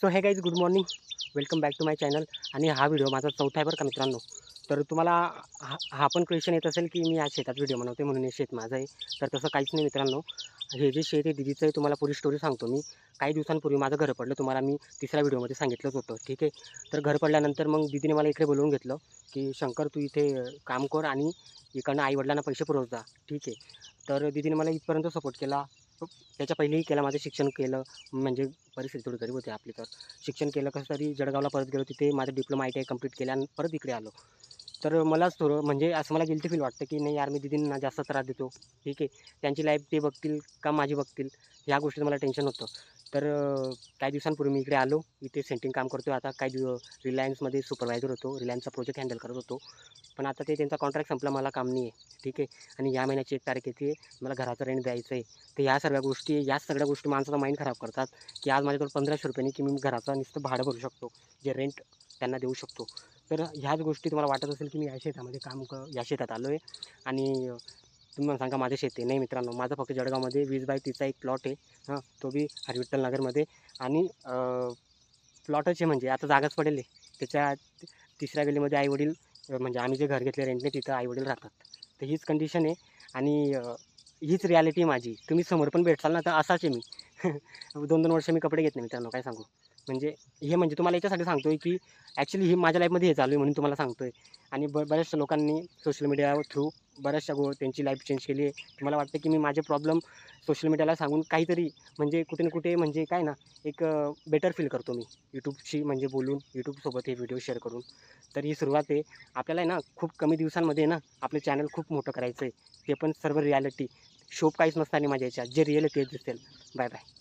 So hey guys good morning, welcome back to my channel. आणि हा video माझा चौथा आहे बरं का मित्रांनो. तर तुम्हाला हा पण क्वेश्चन येत असेल की मी आज शेतात व्हिडिओ बनवते म्हणून हे शेत माझं आहे. तर तसं काहीच नाही मित्रांनो. हे जे शेत आहे दीदीचं आहे, तुम्हाला पुरी स्टोरी सांगतो मी. काही दिवसांपूर्वी माझं घर पडलं, तुम्हाला मी तिसऱ्या व्हिडिओमध्ये सांगितलंच होतं, ठीक आहे. तर घर पडल्यानंतर मग दीदीने मला इकडे बोलवून घेतलं की शंकर तू इथे काम कर आणि इकडनं आईवडिलांना पैसे पुरवत जा, ठीक आहे. तर दीदीने मला इथपर्यंत सपोर्ट केला. त्याच्या पहिलेही केला, माझं शिक्षण केलं. म्हणजे परिस्थिती थोडी गरीब होती आपली, तर शिक्षण केलं कसं तरी जळगावला परत गेलो, तिथे माझं डिप्लोमा ITI कंप्लीट केलं आणि परत इकडे आलो. तर मलाच थोडं म्हणजे असं मला गिल्टी फील वाटतं की नाही यार, मी दीदींना जास्त त्रास देतो, ठीक आहे. त्यांची लाईफ ते बघतील का माझी बघतील, ह्या गोष्टीचं मला टेन्शन होतं. तर काही दिवसांपूर्वी मी इकडे आलो, इथे सेंटिंग काम करतो आता. काही रिलायन्समध्ये सुपरवायझर होतो, रिलायन्सचा प्रोजेक्ट हँडल करत होतो. पण आता ते त्यांचा कॉन्ट्रॅक्ट संपला, मला काम नाही आहे, ठीक आहे. आणि या महिन्याची 1 तारीख येते, मला घराचं रेंट द्यायचं आहे. तर या सगळ्या गोष्टी माणसाचा माइंड खराब करतात की आज माझ्याकडे 1500 रुपयांनी की मी घराचं नुसतं भाडं भरू शकतो, जे रेंट त्यांना देऊ शकतो. तर ह्याच गोष्टी तुम्हाला वाटत असेल की मी या शेतामध्ये या शेतात आलो आहे आणि तुम्ही मला सांगा माझे शेत आहे. नाही मित्रांनो, माझं फक्त जळगावमध्ये 20 बाय 30चा एक प्लॉट आहे. हां, तो बी हरिविठ्ठल नगरमध्ये. आणि प्लॉटच आहे म्हणजे आता जागाच पडेल आहे. त्याच्या तिसऱ्या गल्लीमध्ये आईवडील, म्हणजे आम्ही जे घर घेतले रेंटने तिथं आईवडील राहतात. तर हीच कंडिशन आहे आणि हीच रिॲलिटी माझी. तुम्ही समोर पण भेटसाल ना तर असाच आहे मी. 2-2 वर्ष मी कपडे घेत नाही मित्रांनो, काय सांगू. म्हणजे हे म्हणजे तुम्हाला याच्यासाठी सांगतोय की ॲक्च्युली ही माझ्या लाईफमध्ये हे चालू आहे म्हणून तुम्हाला सांगतोय. आणि बऱ्याचशा लोकांनी सोशल मीडिया थ्रू बऱ्याचशा त्यांची लाईफ चेंज केली आहे. मला वाटतं की मी माझे प्रॉब्लेम सोशल मीडियाला सांगून काहीतरी म्हणजे कुठे ना कुठे म्हणजे काय ना, एक बेटर फील करतो मी यूट्यूबशी म्हणजे बोलून, यूट्यूबसोबत हे व्हिडिओ शेअर करून. तर ही सुरुवात आहे. आपल्याला आहे ना खूप कमी दिवसांमध्ये ना आपलं चॅनल खूप मोठं करायचं आहे. ते पण सर्व रिॲलिटी. शोप काहीच नसताना माझ्या याच्यात जे रिअल आहे तेच दिसेल. Bye bye.